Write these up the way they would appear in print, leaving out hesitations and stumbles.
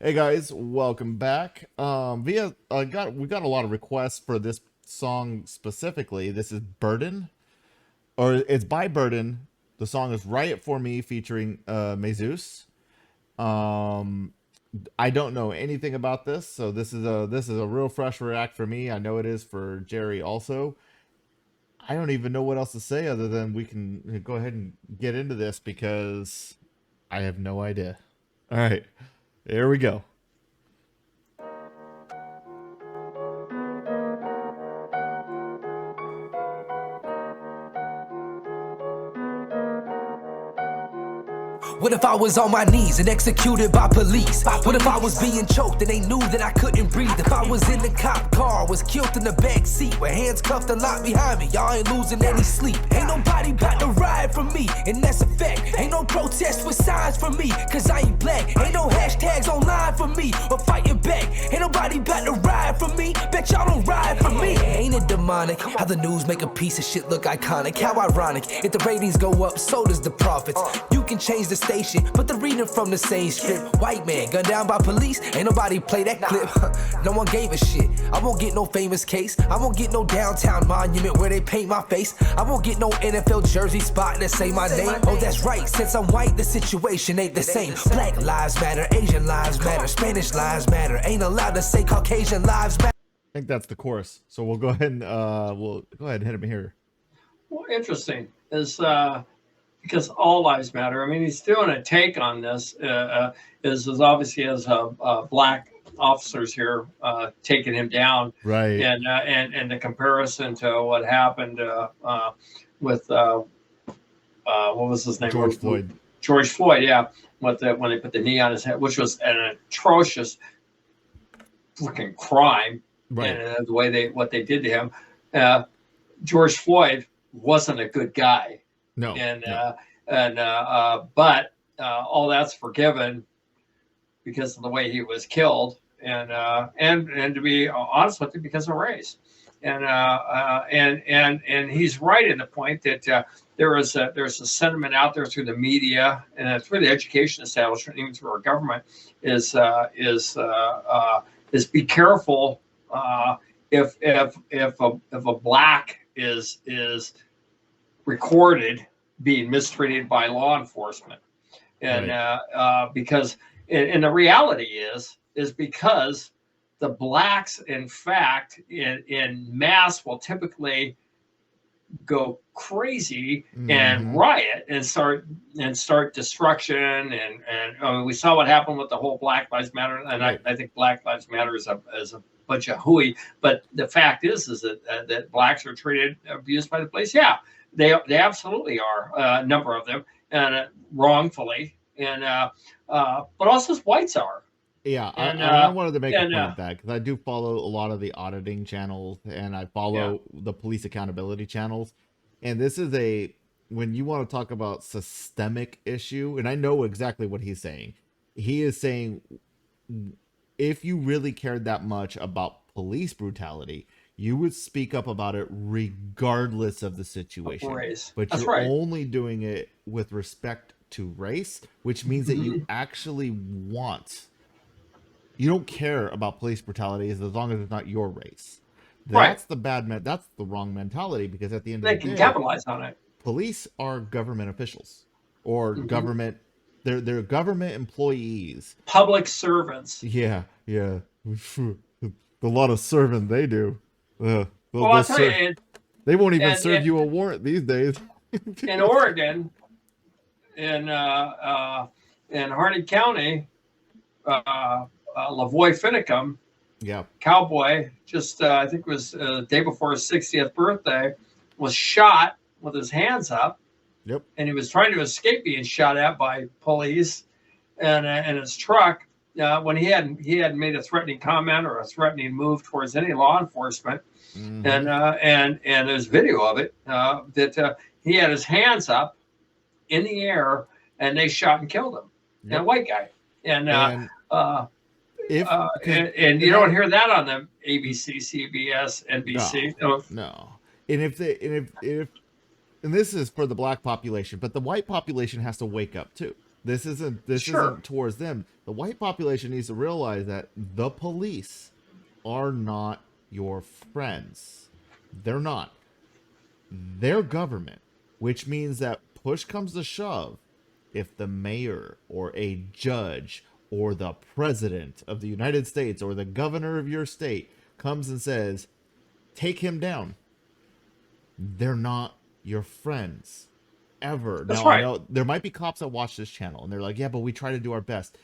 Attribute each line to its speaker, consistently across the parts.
Speaker 1: Hey guys, welcome back. We got a lot of requests for this song specifically. This is Burden, or it's by Burden. The song is "Riot for Me" featuring Mesus. Um, I don't know anything about this, so this is a real fresh react for me. I know it is for Jerry also. I don't even know what else to say other than we can go ahead and get into this because I have no idea. All right, here we go.
Speaker 2: What if I was on my knees and executed by police? What if I was being choked and they knew that I couldn't breathe? If I was in the cop car, was killed in the back seat with hands cuffed and locked behind me, y'all ain't losing any sleep. Ain't nobody bout to ride for me, and that's a fact. Ain't no protest with signs for me, cause I ain't black. Ain't no hashtags online for me, or fighting back. Ain't nobody bout to ride for me, bet y'all don't ride for me. Ain't it demonic how the news make a piece of shit look iconic? How ironic, if the ratings go up, so does the profits. You can change the station, but they're reading from the same script. White man gunned down by police, ain't nobody play that clip. No one gave a shit. I won't get no famous case. I won't get no downtown monument where they paint my face. I won't get no NFL jersey spot that say my name. Oh, that's right, since I'm white, the situation ain't the same. Black lives matter, Asian lives matter, Spanish lives matter. Ain't allowed to say Caucasian lives matter.
Speaker 1: I think that's the chorus. So we'll go ahead and we'll go ahead and hit him here.
Speaker 3: Well, interesting is because all lives matter. I mean, he's doing a take on this. Is obviously as black officers here taking him down,
Speaker 1: Right.
Speaker 3: And the comparison to what happened with what was his name?
Speaker 1: George Floyd.
Speaker 3: George Floyd, yeah. When they put the knee on his head, which was an atrocious freaking crime.
Speaker 1: Right.
Speaker 3: And the way what they did to him, George Floyd wasn't a good guy,
Speaker 1: No.
Speaker 3: but all that's forgiven because of the way he was killed, and to be honest with you, because of race, and he's right in the point that there's a sentiment out there through the media and through the education establishment, even through our government, is be careful. If a black is recorded being mistreated by law enforcement, and
Speaker 1: Right.
Speaker 3: Because and the reality is because the blacks, in fact, in mass will typically go crazy and riot and start destruction, and we saw what happened with the whole Black Lives Matter, and
Speaker 1: Right.
Speaker 3: I think Black Lives Matter is a bunch of hooey. But the fact is that blacks are abused by the police. Yeah, they absolutely are, a number of them, and wrongfully, and but also whites are.
Speaker 1: Yeah,
Speaker 3: And
Speaker 1: I wanted to make a
Speaker 3: and
Speaker 1: point of that because I do follow a lot of the auditing channels and I follow the police accountability channels. And this is when you want to talk about systemic issue, and I know exactly what he's saying. He is saying if you really cared that much about police brutality, you would speak up about it regardless of the situation.
Speaker 3: race.
Speaker 1: But
Speaker 3: That's
Speaker 1: you're
Speaker 3: right.
Speaker 1: only doing it with respect to race, which means that you actually want. You don't care about police brutality as long as it's not your race. That's
Speaker 3: Right.
Speaker 1: that's the wrong mentality because at the end
Speaker 3: They
Speaker 1: of the
Speaker 3: can
Speaker 1: day,
Speaker 3: capitalize on it.
Speaker 1: police are government officials or
Speaker 3: Mhm.
Speaker 1: government. They're government employees.
Speaker 3: Public servants.
Speaker 1: Yeah, yeah. The lot of serving they do.
Speaker 3: Well, I'll tell you,
Speaker 1: They won't even
Speaker 3: and-
Speaker 1: serve
Speaker 3: and-
Speaker 1: you a warrant these days.
Speaker 3: in Oregon, in Harney County, Lavoy Finicum,
Speaker 1: Yeah.
Speaker 3: cowboy, just I think it was the day before his 60th birthday, was shot with his hands up,
Speaker 1: Yep.
Speaker 3: and he was trying to escape being shot at by police, and in his truck. When he hadn't made a threatening comment or a threatening move towards any law enforcement,
Speaker 1: Mhm.
Speaker 3: and there's video of it that he had his hands up in the air, and they shot and killed him.
Speaker 1: Yep.
Speaker 3: And a white guy, and
Speaker 1: if
Speaker 3: and you don't hear that on the ABC, CBS, NBC.
Speaker 1: No. And if and this is for the black population, but the white population has to wake up too. This isn't
Speaker 3: Sure.
Speaker 1: towards them. The white population needs to realize that the police are not your friends. They're not. They're government, which means that push comes to shove, if the mayor or a judge or the president of the United States or the governor of your state comes and says, take him down, they're not your friends ever.
Speaker 3: That's
Speaker 1: Now, I
Speaker 3: right.
Speaker 1: know there might be cops that watch this channel and they're like, yeah, but we try to do our best.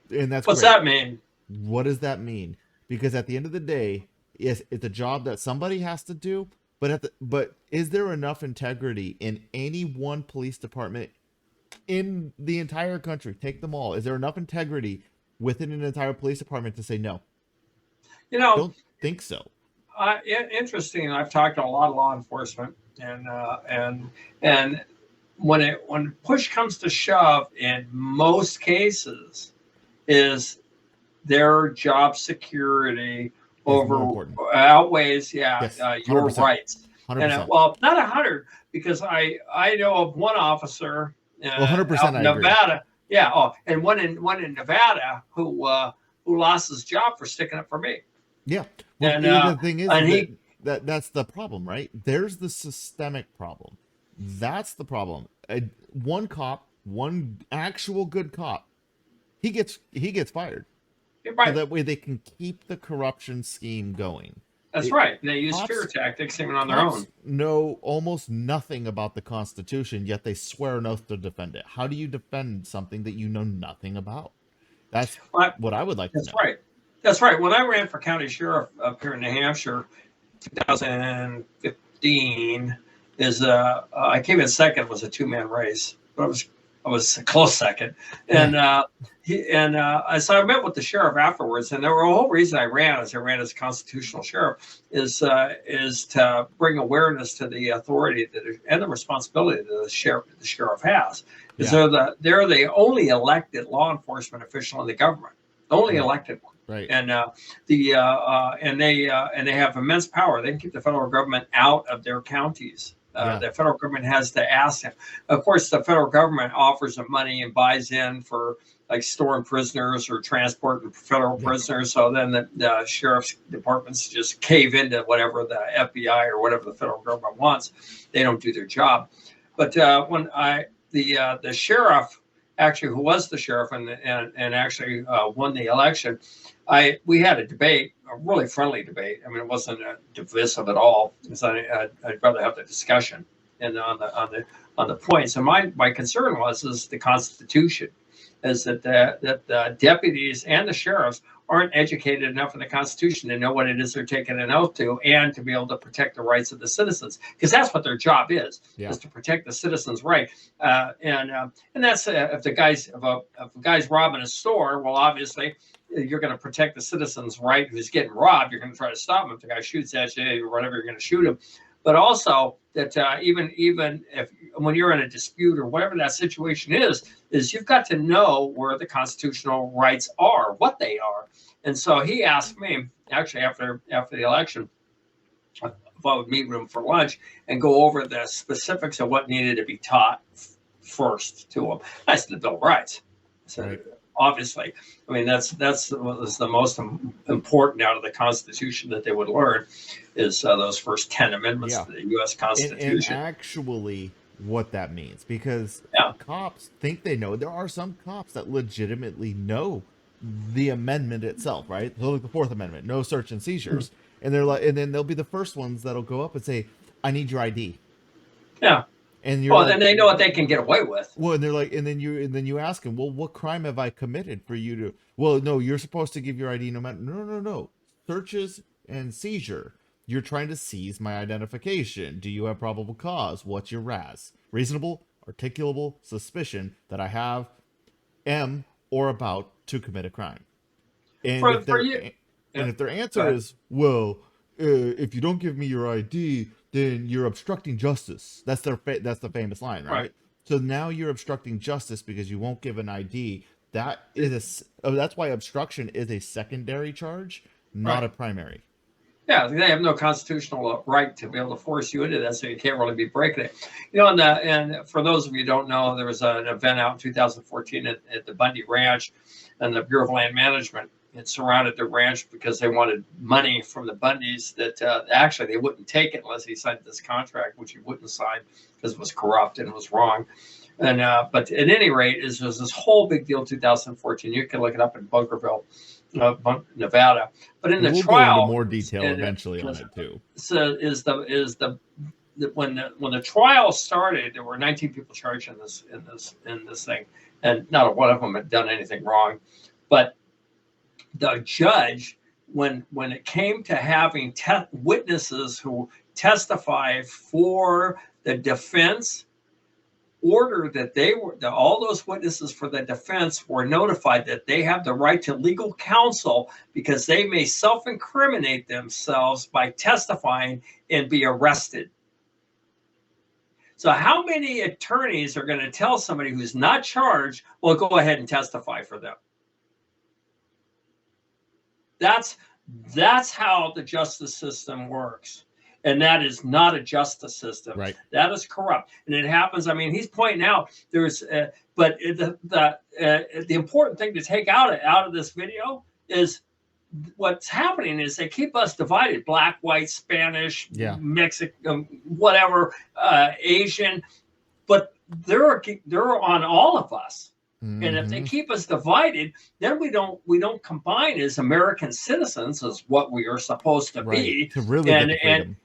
Speaker 1: And that's
Speaker 3: What's
Speaker 1: great.
Speaker 3: that mean?
Speaker 1: What does that mean? Because at the end of the day, yes, it's a job that somebody has to do, but is there enough integrity in any one police department in the entire country? Take them all. Is there enough integrity within an entire police department to say no?
Speaker 3: You know,
Speaker 1: Don't think so.
Speaker 3: interesting. I've talked to a lot of law enforcement, and when push comes to shove, in most cases, is their job security
Speaker 1: It's more
Speaker 3: over
Speaker 1: important.
Speaker 3: outweighs,
Speaker 1: Yes,
Speaker 3: your
Speaker 1: 100%.
Speaker 3: rights. And
Speaker 1: 100%.
Speaker 3: well, not 100, because I know of one officer
Speaker 1: Well, 100%
Speaker 3: out in
Speaker 1: I agree.
Speaker 3: Nevada. Yeah. Oh, and one in Nevada who lost his job for sticking up for me.
Speaker 1: Yeah. Well,
Speaker 3: And
Speaker 1: the thing is
Speaker 3: and he
Speaker 1: that's the problem, right? There's the systemic problem. That's the problem. One cop, one actual good cop, he gets fired. So
Speaker 3: right.
Speaker 1: that way they can keep the corruption scheme going.
Speaker 3: That's
Speaker 1: It-
Speaker 3: right. They use
Speaker 1: cops-
Speaker 3: fear tactics even on their
Speaker 1: Cops
Speaker 3: own.
Speaker 1: know almost nothing about the Constitution, yet they swear an oath to defend it. How do you defend something that you know nothing about? That's
Speaker 3: But
Speaker 1: what I would like to
Speaker 3: that's
Speaker 1: know.
Speaker 3: right. That's right. When I ran for county sheriff up here in New Hampshire, 2015, I came in second. It was a two-man race, but I was a close second. And so I met with the sheriff afterwards, and the whole reason I ran as a constitutional sheriff is to bring awareness to the authority and the responsibility that the sheriff has. Because they're the only elected law enforcement official in the government, the only elected one.
Speaker 1: Right.
Speaker 3: And they have immense power. They can keep the federal government out of their counties. The federal government has to ask them. Of course, the federal government offers them money and buys in for like storing prisoners or transporting federal prisoners. So then the sheriff's departments just cave into whatever the FBI or whatever the federal government wants. They don't do their job. But when the sheriff, actually, who was the sheriff and actually won the election, we had a debate, a really friendly debate. I mean, it wasn't divisive at all, because I'd rather have the discussion and on the points. And my concern is the Constitution, is that the deputies and the sheriffs aren't educated enough in the Constitution to know what it is they're taking an oath to, and to be able to protect the rights of the citizens, because that's what their job is to protect the citizens' right. And that's if the guy's robbing a store, well, obviously you're going to protect the citizen's right who's getting robbed. You're going to try to stop him. If the guy shoots at you or whatever, you're going to shoot him. But also that even if when you're in a dispute or whatever that situation is you've got to know where the constitutional rights are, what they are. And so he asked me, actually after the election, if I would meet with him for lunch and go over the specifics of what needed to be taught first to him. I said the Bill of Rights. So obviously, I mean that's what was the most important out of the Constitution that they would learn is those first 10 amendments to the U.S. Constitution.
Speaker 1: And actually what that means, because cops think they know. There are some cops that legitimately know the amendment itself, right? So like the Fourth Amendment, no search and seizures, and they're like, and then they'll be the first ones that'll go up and say, "I need your ID."
Speaker 3: Yeah.
Speaker 1: And you're
Speaker 3: then they know what they can get away with.
Speaker 1: Well, and they're like, and then you ask them, well, what crime have I committed for you to? Well, no, you're supposed to give your ID no matter. No. Searches and seizure. You're trying to seize my identification. Do you have probable cause? What's your RAS? Reasonable, articulable suspicion that I am or about to commit a crime. And if their answer is, well, if you don't give me your ID, then you're obstructing justice. That's the famous line, right? So now you're obstructing justice because you won't give an ID. That's why obstruction is a secondary charge, not a primary.
Speaker 3: Yeah, they have no constitutional right to be able to force you into that, so you can't really be breaking it. You know, and for those of you who don't know, there was an event out in 2014 at the Bundy Ranch, and the Bureau of Land Management had surrounded the ranch because they wanted money from the Bundys that actually they wouldn't take it unless he signed this contract, which he wouldn't sign because it was corrupt and it was wrong. And but at any rate, it was this whole big deal 2014. You can look it up in Bunkerville, Nevada. But in the trial,
Speaker 1: go into more detail eventually on it too.
Speaker 3: So when the trial started, there were 19 people charged in this thing, and not one of them had done anything wrong. But the judge, when it came to having witnesses who testify for the defense, ordered that all those witnesses for the defense were notified that they have the right to legal counsel because they may self-incriminate themselves by testifying and be arrested. So how many attorneys are going to tell somebody who's not charged, well, go ahead and testify for them? That's how the justice system works. And that is not a justice system.
Speaker 1: Right.
Speaker 3: That is corrupt. And it happens. I mean, he's pointing out there's, but the important thing to take out of this video is what's happening is they keep us divided: black, white, Spanish, Mexican, whatever, Asian. But they're on all of us. Mm-hmm. And if they keep us divided, then we don't combine as American citizens as what we are supposed to be.
Speaker 1: To really get the freedom.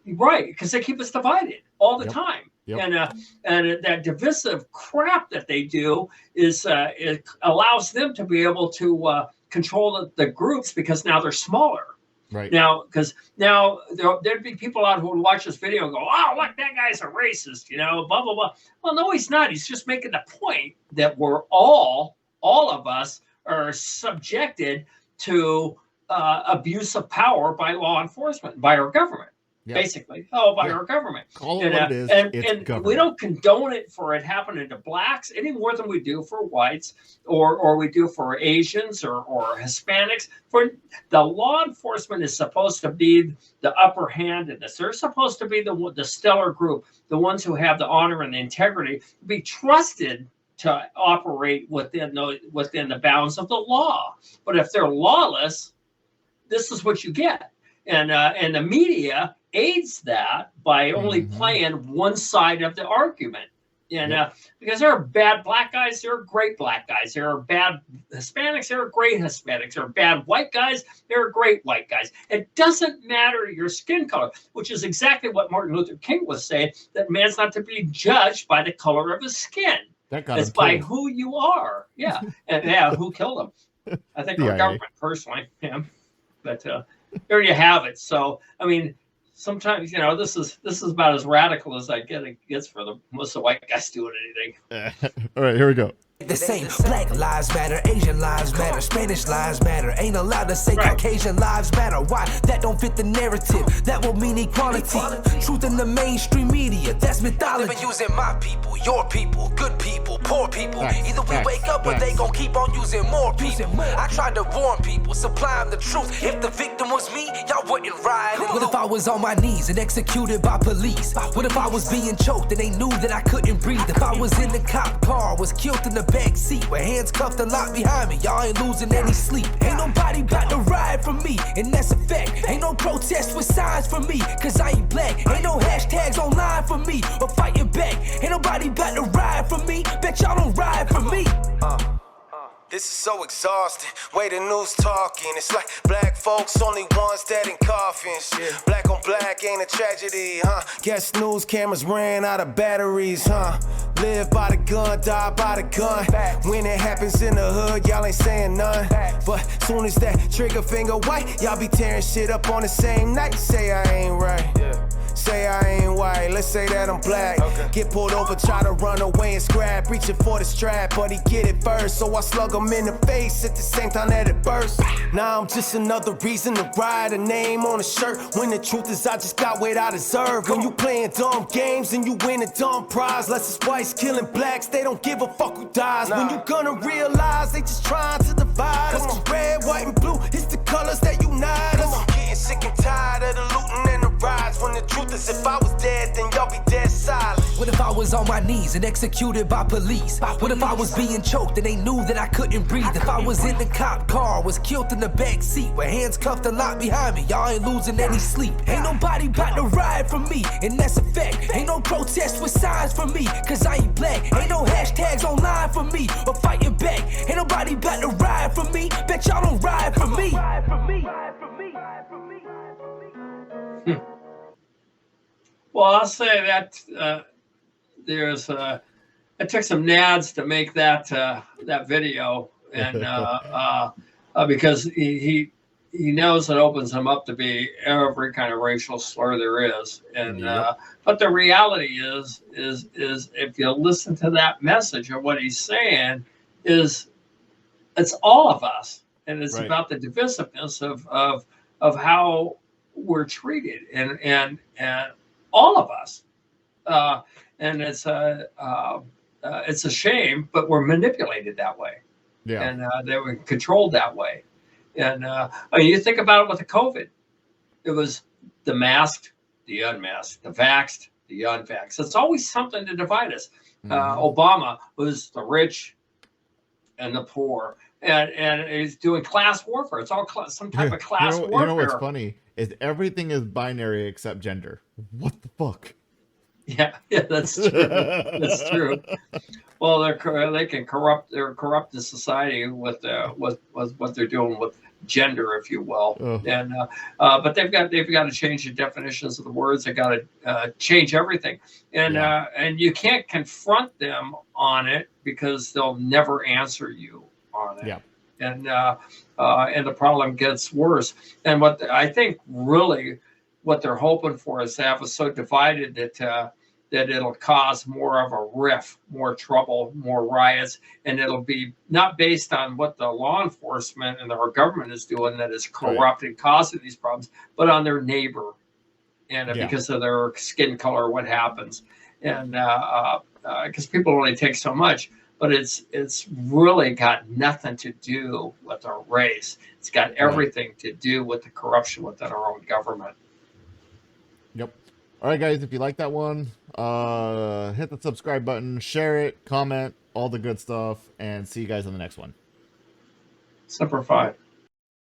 Speaker 3: Right, because they keep us divided all the time. Yep. And that divisive crap that they do is it allows them to be able to control the groups because now they're smaller.
Speaker 1: Right.
Speaker 3: Now, because now there'd be people out who would watch this video and go, "Oh, look, that guy's a racist," you know, blah blah blah. Well, no, he's not. He's just making the point that we're all of us are subjected to abuse of power by law enforcement, by our government. Yep. Basically, by our government.
Speaker 1: Call it what it is.
Speaker 3: And
Speaker 1: government.
Speaker 3: We don't condone it for it happening to blacks any more than we do for whites or we do for Asians or Hispanics. For the law enforcement is supposed to be the upper hand in this. They're supposed to be the stellar group, the ones who have the honor and the integrity, to be trusted to operate within the bounds of the law. But if they're lawless, this is what you get. And the media aids that by only playing one side of the argument. And because there are bad black guys, there are great black guys. There are bad Hispanics, there are great Hispanics. There are bad white guys, there are great white guys. It doesn't matter your skin color, which is exactly what Martin Luther King was saying, that man's not to be judged by the color of his skin. It's by who you are. Yeah. And who killed him? I think our government personally. Yeah. But there you have it. So, I mean, sometimes, you know, this is about as radical as it gets for most of the white guys doing anything.
Speaker 1: All right, here we go.
Speaker 2: The same. Black lives matter, Asian lives matter, Spanish lives matter. Ain't allowed to say Caucasian lives matter. Why? That don't fit the narrative. That will mean equality. Truth in the mainstream media, that's mythology. They've been using my people, your people, good people, poor people. Either we wake up or they gon' keep on using more people. I tried to warn people, supply them the truth. If the victim was me, y'all wouldn't ride. What if I was on my knees and executed by police? What if I was being choked and they knew that I couldn't breathe? If I was in the cop car, was killed in the back seat with hands cuffed and locked behind me, y'all ain't losing any sleep. Ain't nobody about to ride for me, and that's a fact. Ain't no protest with signs for me, cause I ain't black. Ain't no hashtags online for me, or fighting back. Ain't nobody about to ride for me, bet y'all don't ride for me.
Speaker 4: This is so exhausting, way the news talking. It's like black folks only ones dead in coffins. Black on black ain't a tragedy, huh? Guess news cameras ran out of batteries, huh? Live by the gun, die by the gun. When it happens in the hood, y'all ain't saying none. But soon as that trigger finger white, y'all be tearing shit up on the same night. Say I ain't right. Say I ain't white, let's say that I'm black. Get pulled over, try to run away and scrap. Reaching for the strap, but he get it first. So I slug him in the face at the same time that it bursts. Now I'm just another reason to ride, a name on a shirt. When the truth is I just got what I deserve. When you playing dumb games and you win a dumb prize. Less it's whites killing blacks, they don't give a fuck who dies. When you gonna realize they just trying to divide us. Cause red, white, and blue, it's the colors that unite us. I'm getting sick and tired truth is if I was dead, then y'all be dead silent.
Speaker 2: What if I was on my knees and executed by police? What if I was being choked and they knew that I couldn't breathe? If I was in the cop car, was killed in the back seat with hands cuffed and locked behind me, y'all ain't losing any sleep. Ain't nobody about to ride for me, and that's a fact. Ain't no protest with signs for me, cause I ain't black. Ain't no hashtags online for me or fighting back. Ain't nobody about to ride for me, bet y'all don't ride for me.
Speaker 3: Well, I'll say that there's it took some nads to make that that video, and because he knows it opens him up to be every kind of racial slur there is, and but the reality is if you listen to that message of what he's saying, is it's all of us, and it's about the divisiveness of how we're treated, and all of us, and it's a shame, but we're manipulated that way, and they were controlled that way, and I mean, you think about it with the COVID, it was the masked, the unmasked, the vaxxed, the unvaxxed. It's always something to divide us. Obama was the rich and the poor, and he's doing class warfare. It's all some type of class warfare.
Speaker 1: You know what's funny is everything is binary except gender. What the fuck?
Speaker 3: Yeah, that's true. That's true. Well, they can corrupt the society with what they're doing with gender, if you will. And but they've got to change the definitions of the words. They got to change everything, and you can't confront them on it because they'll never answer you on it. And the problem gets worse. And what I think really what they're hoping for is to have us so divided that it'll cause more of a rift, more trouble, more riots, and it'll be not based on what the law enforcement and our government is doing that is corrupt and causing these problems, but on their neighbor, and because of their skin color, what happens, and because people only take so much. But it's really got nothing to do with our race. It's got everything to do with the corruption within our own government.
Speaker 1: Yep. All right, guys, if you like that one, hit the subscribe button, share it, comment, all the good stuff, and see you guys on the next one.
Speaker 3: Semper Fi.